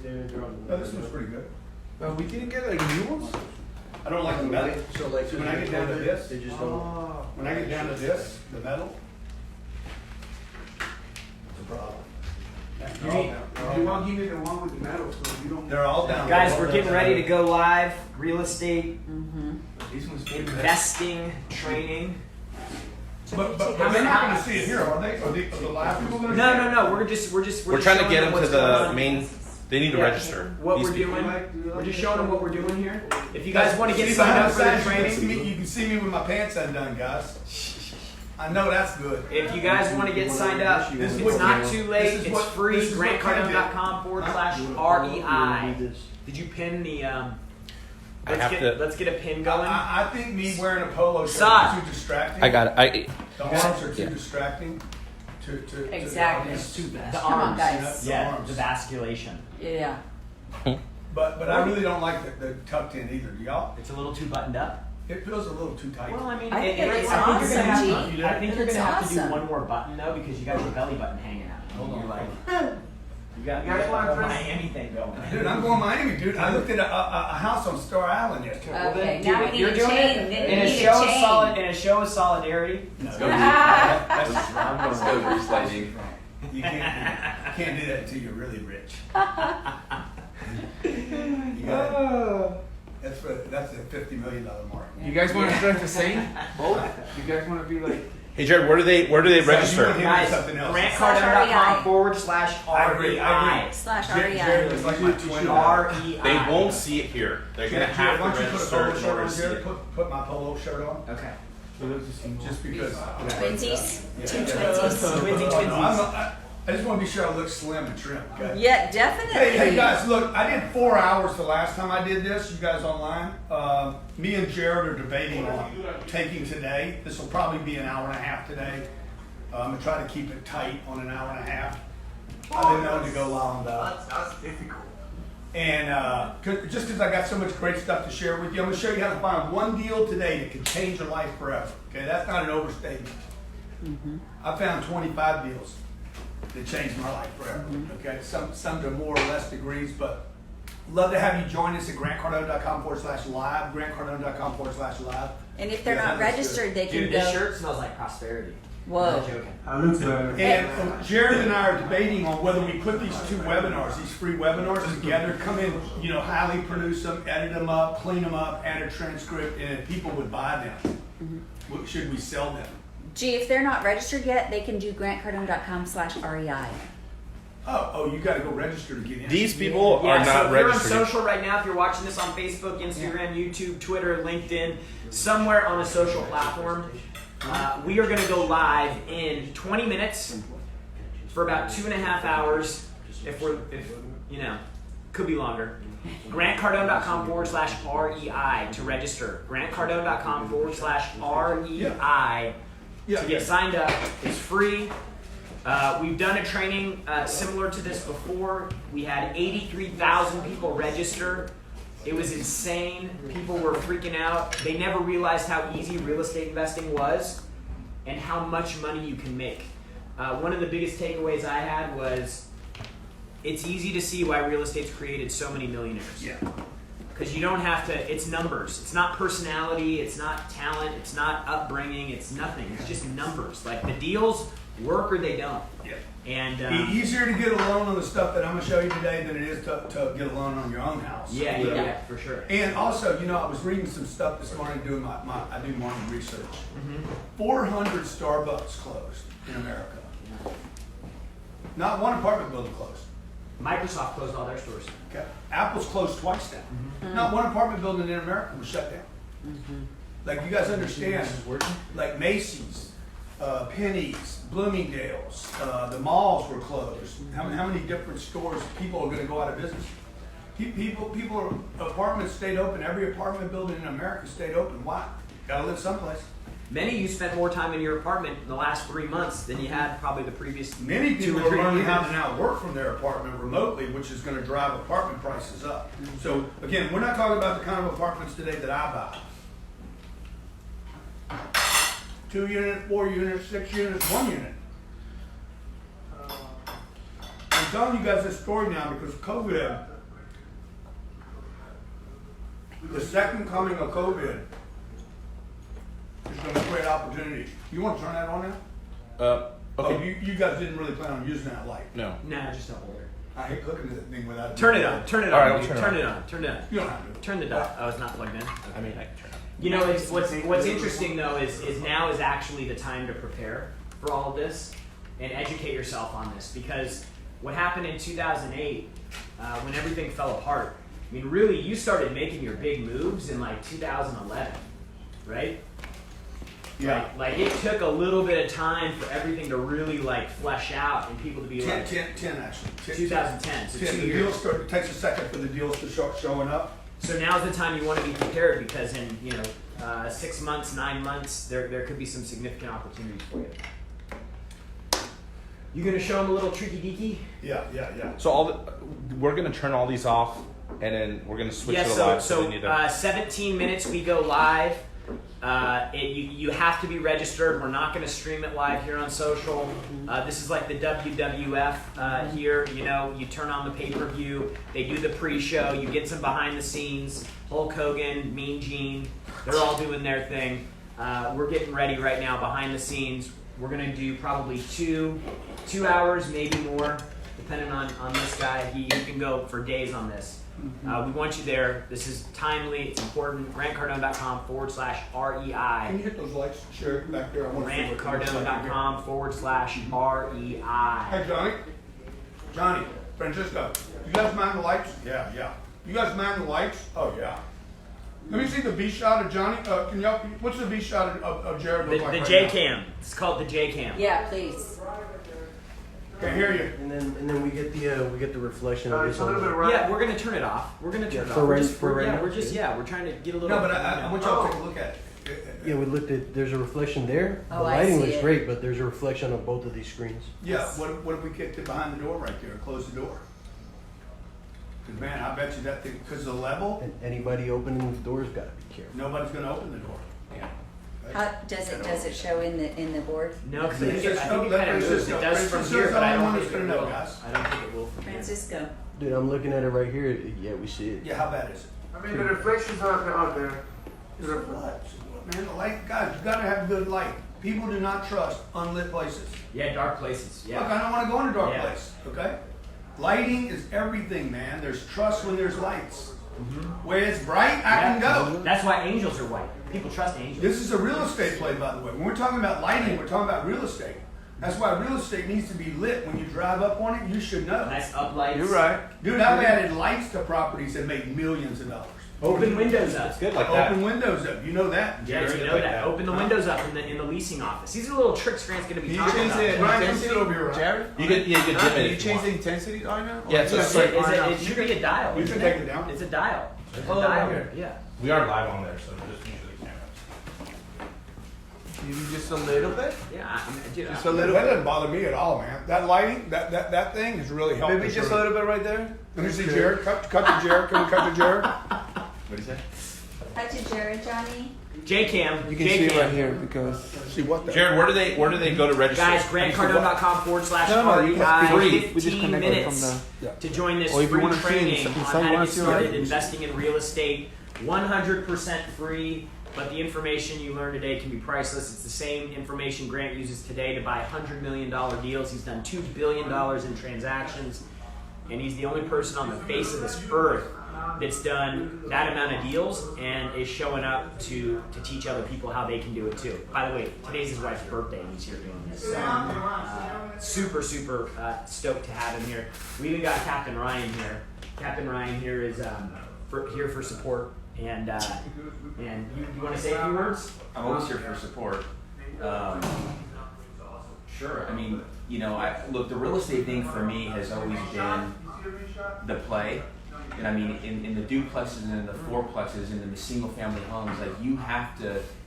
Oh, this one's pretty good. We didn't get like new ones? I don't like the metal. So like when I get down to this, they just don't. when I get down to this, the metal, It's a problem. You want to give me the one with the metal, so you don't. they're all down. Guys, we're getting ready to go live. Real estate These ones. investing training. But they're not going to see it here, are they? Are the live people going to see it? No. We're just We're just trying to showing get them them to what's going the on. main. They need to Yeah. register. What These we're people. doing. We're just showing them what we're doing here. If you guys want to get See, signed behind up for the signs, training, you can see me with my pants undone, guys. I know that's good. if you guys want to get signed up, This is it's what not Ken- too this late. is It's what- free. this is what Ken did. GrantCardone.com/REI. Did you pin the? I have to. Let's get a pin going. I think me wearing a polo shirt Stop. is too distracting. I got it. The arms are too Yeah. distracting. To Exactly. It's too fast. The arms. guys. The Yeah, arms. the vasculation. Yeah. But I really don't like the tucked in either. Do y'all? It's a little too buttoned up. It feels a little too tight. Well, I mean, I think it's it's I think you're awesome, gonna have G. to. I think you're It's gonna have to do awesome. one more button though because you got your belly button hanging out. Hold on. You're like, you got You guys the wanna whole press- Miami thing going. Dude, I'm going Miami, dude. I looked at a house on Star Island yesterday. Well, then, Okay, dude, now if we you're need a doing chain. it We in a need a show of chain. in a show of solidarity. No, Let's you can't do that until you're really rich. You gotta, that's a $50 million mark. You guys want to start the same? Both? You guys want to be like. Hey Jared, where do they register? want him- Guys, something else. GrantCardone.com/REI. I agree. Jared looks like my twin. REI. They won't see it here. They're gonna Jared, have why to don't you put a register polo in shirt order on, to see Jared? it. Put my polo shirt on. Okay. Just because. Twinsies? Yeah. Two twinsies? I just want to be sure I look slim and trim. Okay? Yeah, definitely. Hey guys, look, I did 4 hours the last time I did this, you guys online. Me and Jared are debating on taking today. This will probably be an hour and a half today. I'm gonna try to keep it tight on an hour and a half. I've been known to go long though. That's difficult. And just because I got so much great stuff to share with you, I'm gonna show you how to find one deal today that can change your life forever. Okay, that's not an overstatement. I found 25 deals that changed my life forever. Okay, some to more or less degrees, but love to have you join us at grantcardone.com/live, grantcardone.com/live. And if they're Yeah, not that's registered, they can Dude, go. this shirt smells like prosperity. Whoa. I'm joking. I look better. And Jared and I are debating on whether we put these two webinars, these free webinars together, come in, highly produce them, edit them up, clean them up, add a transcript, and if people would buy them, should we sell them? Gee, if they're not registered yet, they can do grantcardone.com/REI. Oh, you got to go register to get in. These people Yeah, are so not if you're registered. on social right now, if you're watching this on Facebook, Instagram, YouTube, Twitter, LinkedIn, somewhere on a social platform, we are going to go live in 20 minutes for about 2.5 hours. If could be longer. GrantCardone.com/REI to register. GrantCardone.com/REI to get signed up. It's free. We've done a training similar to this before. We had 83,000 people register. It was insane. People were freaking out. They never realized how easy real estate investing was and how much money you can make. One of the biggest takeaways I had was it's easy to see why real estate's created so many millionaires. Yeah. Because you don't have to, it's numbers. It's not personality, it's not talent, it's not upbringing, it's nothing. It's just numbers. Like the deals work or they don't. Yeah. And Easier to get a loan on the stuff that I'm going to show you today than it is to get a loan on your own house. yeah, for sure. And also, I was reading some stuff this morning doing I do market research. 400 Starbucks closed in America. Not one apartment building closed. Microsoft closed all their stores. Okay. Apple's closed twice now. Not one apartment building in America was shut down. Like you guys understand, like Macy's, Penny's, Bloomingdale's, the malls were closed. How many different stores people are going to go out of business? Apartments stayed open. Every apartment building in America stayed open. Why? Got to live someplace. Many of you spent more time in your apartment in the last 3 months than you had probably the previous Many 2 people or are 3 learning years. how to now work from their apartment remotely, which is going to drive apartment prices up. So again, we're not talking about the kind of apartments today that I buy. 2 unit, 4 units, 6 units, 1 unit. I'm telling you guys this story now because COVID, the second coming of COVID is going to create opportunities. You want to turn that on now? Okay. Oh, you guys didn't really plan on using that light. No. Nah, just don't hold it. I hate cooking this thing without. Turn it on. Turn it All on. right, dude. I'll Turn turn it it on. Turn it on. You don't have to. Turn the dial. Oh, it's not plugged in. I mean, I can turn it. You know, what's interesting though is now is actually the time to prepare for all of this and educate yourself on this, because what happened in 2008 when everything fell apart. I mean, really, you started making your big moves in like 2011, right? Yeah. Like it took a little bit of time for everything to really like flesh out and people to be 10 like actually. 2010. So 10. 2 The years. deals start. It takes a second for the deals to start showing up. So now's the time you want to be prepared, because in 6 months, 9 months, there could be some significant opportunities for you. You gonna show them a little tricky deaky? Yeah. So we're gonna turn all these off, and then we're gonna switch Yeah. to the live. So they need to. 17 minutes we go live. You have to be registered. We're not going to stream it live here on social. This is like the WWF here. You turn on the pay-per-view. They do the pre-show. You get some behind the scenes. Hulk Hogan, Mean Gene, they're all doing their thing. We're getting ready right now behind the scenes. We're going to do probably two hours, maybe more, depending on this guy. He can go for days on this. We want you there. This is timely. It's important. GrantCardone.com/REI. Can you hit those lights, Sherry, back there? I want to see what it looks like. GrantCardone.com/REI. Hey, Johnny, Francisco, you guys mind the lights? Yeah. You guys mind the lights? Oh, yeah. Let me see the V shot of Johnny. Can y'all? What's the V shot of Jared look like The right J now? cam. It's called the J cam. Yeah, please. Can't hear you. And then we get the reflection of It's this a little bit on. right. Yeah, we're gonna turn it off. We're gonna turn it for off. right- We're just- for right now? we're trying to get a little. No, but I want y'all to take a look at it. Yeah, we looked at. There's a reflection there. Oh, The I lighting see looks it. great, but there's a reflection on both of these screens. Yeah. What if we kicked it behind the door right there and closed the door? Because man, I bet you that thing. Because the level, And anybody opening the door's got to be careful. nobody's gonna open the door. Yeah. How does it show in the board? No, because I think it kind of Francisco, moves. It does from Francisco's here, the but I only one don't that's think it gonna know, will. guys. I don't think it will from here. Francisco. Dude, I'm looking at it right here. Yeah, we see it. Yeah. How bad is it? I mean, the reflections out there. So what? Man, the light, guys, you gotta have good light. People do not trust unlit places. Yeah, dark places. Look, Yeah. I don't want to go in a dark Yeah. place. Okay, lighting is everything, man. There's trust when there's lights. Where it's bright, I can go. That's why angels are white. People trust angels. This is a real estate play, by the way. When we're talking about lighting, we're talking about real estate. That's why real estate needs to be lit. When you drive up on it, you should know. Nice uplights. You're right. Dude, I've added lights to properties that make millions of dollars. Open windows up. It's good like that. Open windows up. You know that. Yeah, you know that. Open the windows up in the leasing office. These are little tricks Grant's going to be Can you talking change about. the Brian, come intensity sit over here, Ryan. Jared? You can dim it Can if you you change want. the intensity on it? Yeah, it's Or just just like- It should be a dial. You isn't can take it down. It's a dial. It's a Oh, dial. okay. Yeah. We are live on there, so just use the camera. Maybe just a little bit? Yeah. Dude, Just a That little bit? doesn't bother me at all, man. That lighting, that thing has really helped. Maybe us just a really. little bit right there? Let me see, Jared. Cut to Jared. Can we cut to Jared? What do you say? Cut to Jared, Johnny. J-Cam. You can see it right here because. See what the. Jared, where do they go to register? Guys, GrantCardone.com/REI. No, you must be free. We just 15 connect it minutes from Yeah. to join this Or if you free wanna see training inside, on you how to wanna get see started right? investing in real estate. 100% free, but the information you learn today can be priceless. It's the same information Grant uses today to buy $100 million deals. He's done $2 billion in transactions, and he's the only person on the face of this earth that's done that amount of deals and is showing up to teach other people how they can do it too. By the way, today's his wife's birthday and he's here doing this. So, super stoked to have him here. We even got Captain Ryan here. Captain Ryan here is here for support. And you want to say a few words? I'm always here for support. Sure. I mean, look, the real estate thing for me has always been the play. And I mean, in the duplexes and in the fourplexes and in the single family homes, like you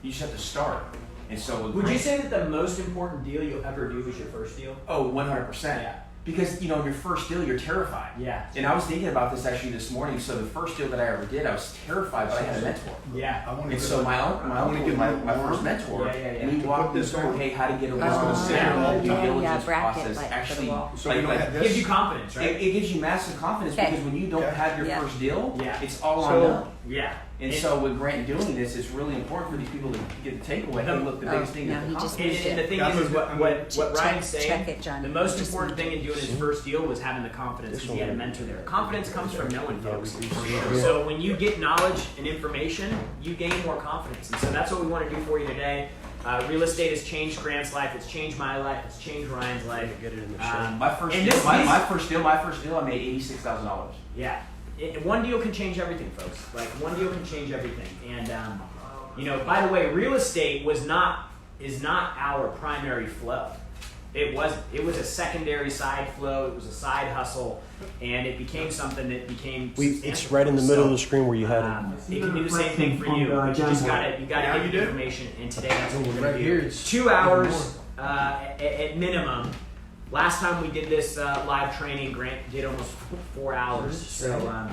just have to start. And so Would you say that the most important deal you'll ever do is your first deal? Oh, 100%. Yeah. Because, you know, your first deal, you're terrified. Yeah. And I was thinking about this actually this morning. So the first deal that I ever did, I was terrified, but I had a mentor. Yeah. And so my uncle was my first mentor, and he walked me through, hey, how to get a loan, Yeah. due diligence Bracket, process. like, Actually, So we don't have It gives this. you confidence, right? it gives you massive confidence Okay. because when you don't Okay. have your Yeah. first deal, Yeah. it's all So- on them. Yeah. And so with Grant doing this, it's really important for these people to get the takeaway. Hey, look, the biggest thing no, is the he just- confidence. And the thing That is was what Ryan's saying, check it, John. the most Just important thing in doing his first deal was having the confidence because he had a mentor there. Confidence comes from knowing folks. So when you get knowledge and information, you gain more confidence. And so that's what we want to do for you today. Real estate has changed Grant's life. It's changed my life. It's changed Ryan's life. Get it in the My first and deal, this- my first deal, I made $86,000. Yeah. One deal can change everything, folks. Like, one deal can change everything. And, you know, by the way, real estate is not our primary flow. It wasn't. It was a secondary side flow. It was a side hustle, and it became something that became It's substantial. right in the middle of the So, screen where you had it. it can do the same thing for you. But you just gotta get the information. And today that's what we're gonna Right do. here, it's 2 hours at minimum. Last time we did this live training, Grant did almost 4 hours. So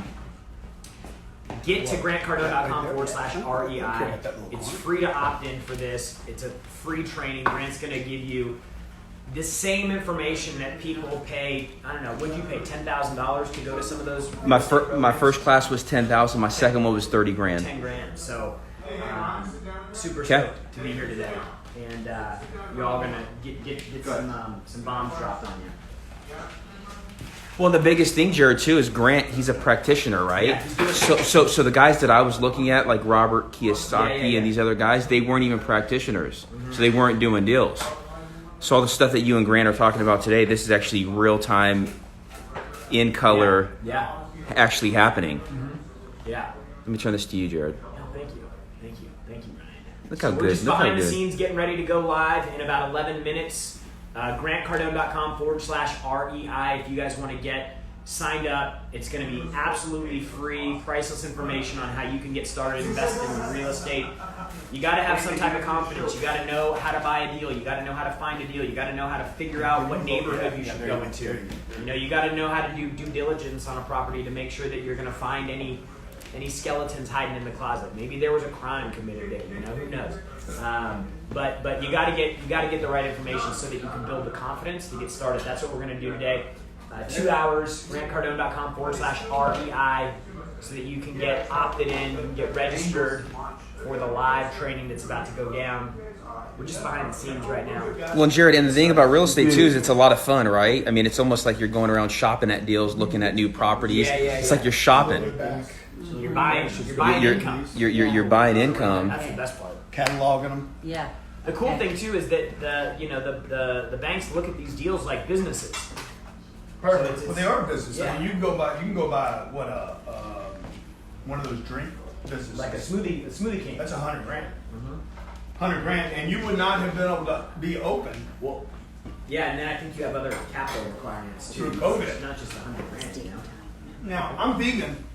get to grantcardone.com/REI. It's free to opt in for this. It's a free training. Grant's going to give you the same information that people pay. I don't know. Would you pay $10,000 to go to some of those? My first class was $10,000. My second one was $30,000. 10 grand. So super Okay. stoked to be here today, and you're all gonna get some bombs dropped on you. Well, the biggest thing, Jared, too, is Grant. He's a practitioner, right? Yeah, he's doing So the guys that I was looking at, like Robert Kiyosaki Yeah. and these other guys, they weren't even practitioners, so they weren't doing deals. So all the stuff that you and Grant are talking about today, this is actually real time, in color, Yeah. actually happening. Yeah. Let me turn this to you, Jared. No, thank you, Ryan. Look how We're good. just Look how behind the good. scenes, getting ready to go live in about 11 minutes. GrantCardone.com/REI. If you guys want to get signed up, it's going to be absolutely free, priceless information on how you can get started investing in real estate. You got to have some type of confidence. You got to know how to buy a deal. You got to know how to find a deal. You got to know how to figure out what neighborhood you should go into. You know, you got to know how to do due diligence on a property to make sure that you're going to find any skeletons hiding in the closet. Maybe there was a crime committed there. You know, who knows? But you got to get the right information so that you can build the confidence to get started. That's what we're going to do today. 2 hours. GrantCardone.com/REI, so that you can get opted in, you can get registered for the live training that's about to go down. We're just behind the scenes right now. Well, and Jared, and the thing about real estate too is it's a lot of fun, right? I mean, it's almost like you're going around shopping at deals, looking at new properties. It's like you're shopping. You're buying You're income. You're buying income. That's the best part. Cataloging them. Yeah. The cool thing too is that the banks look at these deals like businesses. Perfect. Well, they are business. Yeah. I mean, you can go buy what one of those drink businesses. Like a smoothie king. That's $100 grand. $100 grand, and you would not have been able to be open. Well, yeah, and then I think you have other capital requirements too. Through COVID. It's not just $100 grand. You know? Now, I'm vegan,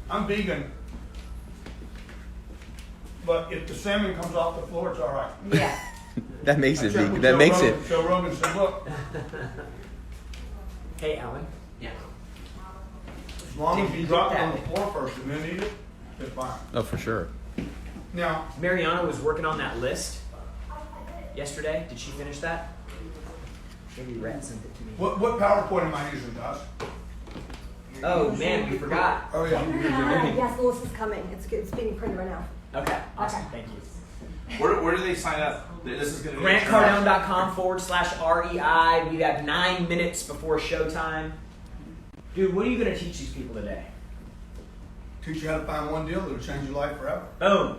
but if the salmon comes off the floor, it's all right. Yeah. That makes I it checked big. with That Joe makes Rogan. it. Joe Rogan said, look, Hey, Alan. Yeah. as long as you drop it on the floor first and then eat it, it's fine. Oh, for sure. Now, Mariana was working on that list yesterday. Did she finish that? Maybe Rhett sent it to me. what PowerPoint am I using, Josh? Oh man, we forgot. Oh, yeah. Yes, Louis is coming. It's being printed right now. Okay, awesome. Thank you. Where do they sign up? This is going to be a GrantCardone.com/REI. We have 9 minutes before showtime. Dude, what are you going to teach these people today? Teach you how to find one deal that'll change your life forever. Boom.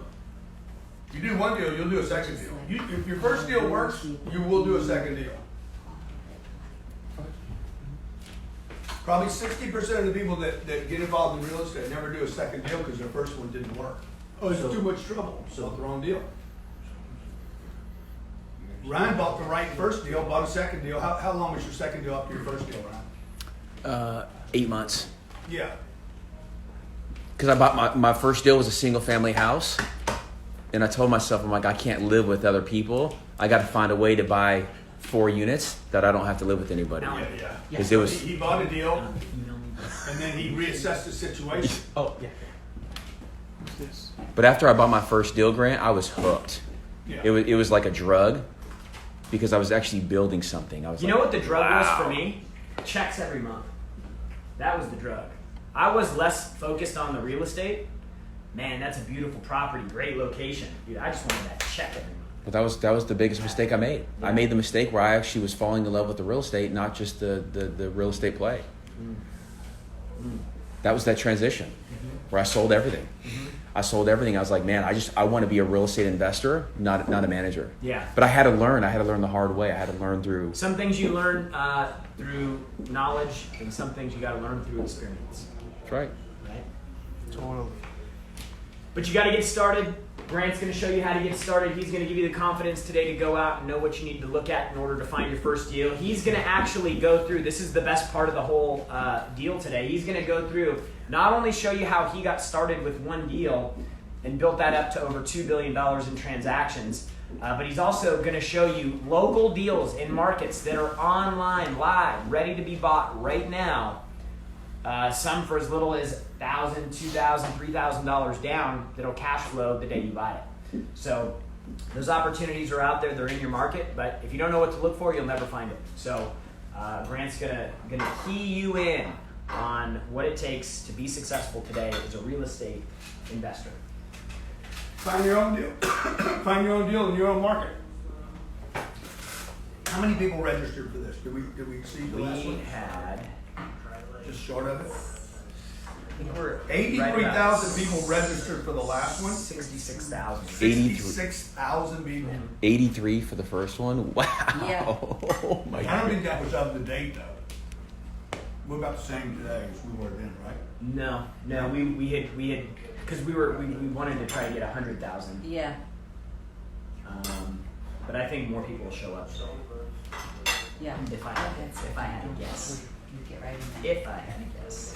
You do one deal, you'll do a second deal. If your first deal works, you will do a second deal. Probably 60% of the people that get involved in real estate never do a second deal because their first one didn't work. Oh, it's too much trouble. So the wrong deal. Ryan bought the right first deal, bought a second deal. How long was your second deal after your first deal, Ryan? 8 months. Yeah. Because I bought my first deal was a single family house, and I told myself, I'm like, I can't live with other people. I got to find a way to buy 4 units that I don't have to live with anybody. Yeah. Because it was, He bought a deal, and then he reassessed the situation. Oh yeah. but after I bought my first deal, Grant, I was hooked. Yeah. It was like a drug because I was actually building something. I was You like, know what the drug wow. was for me? Checks every month. That was the drug. I was less focused on the real estate. Man, that's a beautiful property, great location. Dude, I just wanted that check every month. But that was the biggest mistake I made. I made the mistake where I actually was falling in love with the real estate, not just the real estate play. That was that transition where I sold everything. I sold everything. I was like, man, I want to be a real estate investor, not a manager. Yeah. But I had to learn. I had to learn the hard way. I had to learn through. Some things you learn through knowledge, and some things you got to learn through experience. That's right. Right? Totally. But you got to get started. Grant's going to show you how to get started. He's going to give you the confidence today to go out and know what you need to look at in order to find your first deal. He's going to actually go through, this is the best part of the whole deal today. He's going to go through, not only show you how he got started with one deal and built that up to over $2 billion in transactions, but he's also going to show you local deals in markets that are online, live, ready to be bought right now. Some for as little as $1,000, $2,000, $3,000 down that'll cash flow the day you buy it. So those opportunities are out there. They're in your market, but if you don't know what to look for, you'll never find it. So Grant's gonna key you in on what it takes to be successful today as a real estate investor. Find your own deal. Find your own deal in your own market. How many people registered for this? Did we see the last We one? had, Just short of it. I think we're 83,000 people registered for the last one. 66,000. 66,000 people. 83 for the first one. Wow. Yeah. Oh my I don't God. think that was up to date though. We're about the same today as we were then, right? No, we had because we wanted to try to get 100,000. Yeah. But I think more people will show up. So Yeah. if I had to guess, Get right in there. if I had to guess.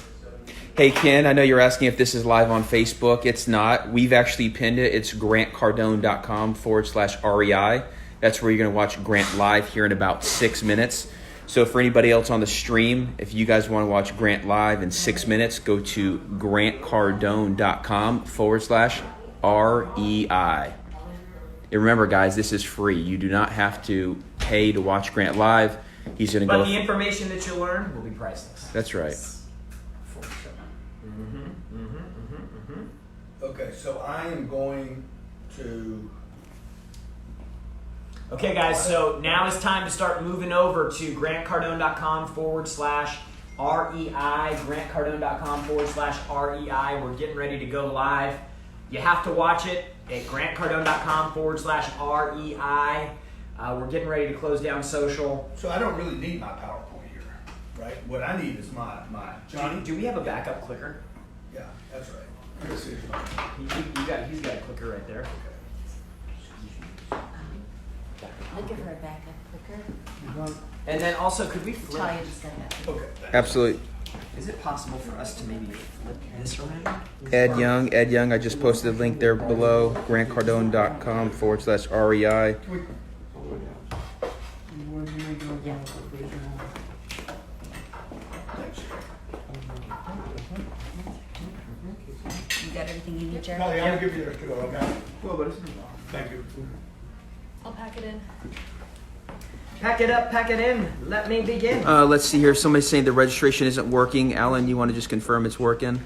Hey Ken, I know you're asking if this is live on Facebook. It's not. We've actually pinned it. It's grantcardone.com/REI. That's where you're going to watch Grant live here in about 6 minutes. So for anybody else on the stream, if you guys want to watch Grant live in 6 minutes, go to grantcardone.com/REI. And remember, guys, this is free. You do not have to pay to watch Grant live. He's going to But go. the information that you'll learn will be priceless. That's right. For sure. Okay, so I am going to. Okay, guys, so now it's time to start moving over to grantcardone.com/REI, grantcardone.com/REI. We're getting ready to go live. You have to watch it at grantcardone.com/REI. We're getting ready to close down social. So I don't really need my PowerPoint here, right? What I need is my Johnny. Do we have a backup clicker? Yeah, that's right. This is mine. He's got a clicker right there. Looking for a backup clicker. And then also, could we flip? Talia just got that. Okay. Absolutely. Is it possible for us to maybe flip this around? Ed Young, I just posted a link there below, grantcardone.com/REI. You got everything you need, Jared? Molly, I'm gonna give you this to go, okay? Well, but it's Thank you. I'll pack it in. Pack it up, pack it in. Let me begin. Let's see here. Somebody's saying the registration isn't working. Alan, you want to just confirm it's working?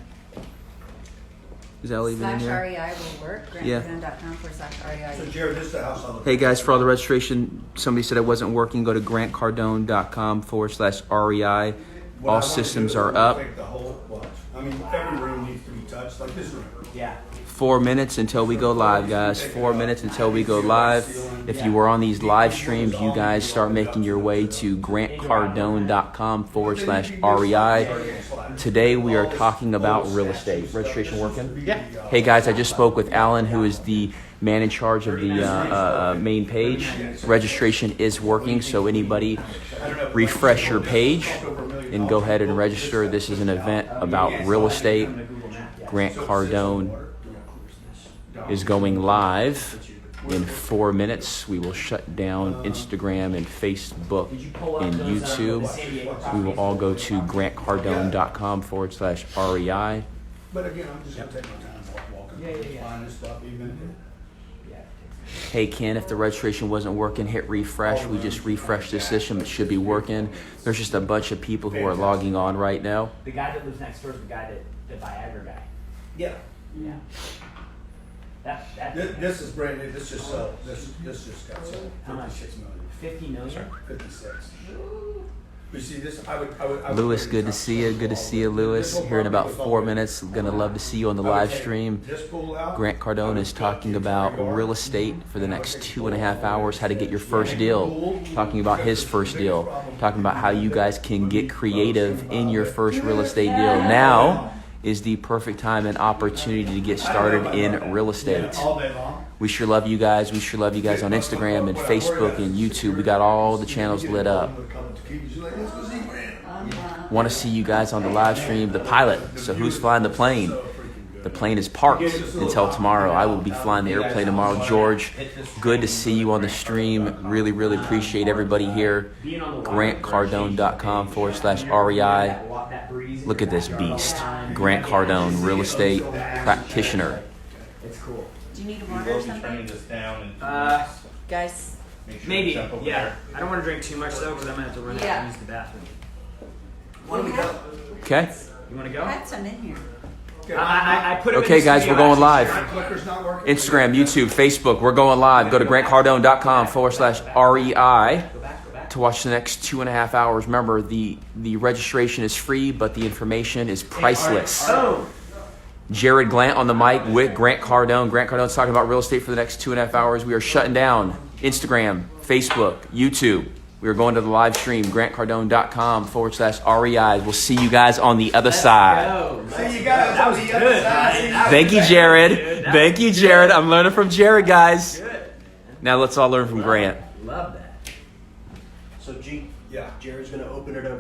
Is that even in here? /REI will work. Yeah. grantcardone.com/REI. So Jared, this is the house I live in. Hey guys, for all the registration, somebody said it wasn't working. Go to grantcardone.com/REI. What I All wanna systems do is are up. take the whole watch. I mean, every room needs to be touched, like this room. Yeah. 4 minutes until we go live, guys. 4 minutes until we go live. If you were on these live streams, you guys start making your way to grantcardone.com/REI. Today we are talking about real estate. Registration working? Yeah. Hey guys, I just spoke with Alan, who is the man in charge of the main page. Registration is working, so anybody refresh your page and go ahead and register. This is an event about real estate. Grant Cardone is going live In 4 minutes, we will shut down Instagram and Facebook Did you pull up and those, YouTube. the San Diego We properties? will all go to grantcardone.com/REI. But again, I'm just gonna take my time walking, Yeah. finding stuff even. Yeah. Hey Ken, if the registration wasn't working, hit refresh. We just refreshed the system. It should be working. There's just a bunch of people who are logging on right now. The guy that lives next door is the guy that Viagra guy. Yeah. Yeah. That This is brand new, this just sold, this just got sold, How much? 56 million, 50 million. 56. You see this, I would. Lewis, good to see you. Good to see you, Lewis. Here in about 4 minutes. Gonna love to see you on the live stream. Grant Cardone is talking about real estate for the next 2.5 hours, how to get your first deal, talking about his first deal, talking about how you guys can get creative in your first real estate deal. Now is the perfect time and opportunity to get started in real estate. All day long. We sure love you guys. We sure love you guys on Instagram and Facebook and YouTube. We got all the channels lit up. Want to see you guys on the live stream, the pilot. So who's flying the plane? The plane is parked until tomorrow. I will be flying the airplane tomorrow. George, good to see you on the stream. Really, really appreciate everybody here. GrantCardone.com/REI. Look at this beast. Grant Cardone, real estate practitioner. It's cool. Do you need water or something? Turning this down and Guys, make sure Maybe. it's up over Yeah. there. I don't want to drink too much though, because I'm gonna have to run out Yeah. and use the bathroom. Why don't we go? Okay? You want to I go? had some in here. I put it Okay, guys, we're going live. My clicker's not working. Instagram, YouTube, Facebook. We're going live. Go to grantcardone.com/REI Go back. to watch the next 2.5 hours. Remember, the registration is free, but the information is priceless. Oh. Jared Glant on the mic with Grant Cardone. Grant Cardone's talking about real estate for the next 2.5 hours. We are shutting down Instagram, Facebook, YouTube. We are going to the live stream, grantcardone.com/REI. We'll see you guys on the other side. See you guys on the other side. Thank you, Jared. Thank you, Jared. I'm learning from Jared, guys. Good. Now let's all learn from Grant. Love that. So G, Yeah. Jared's gonna open it up.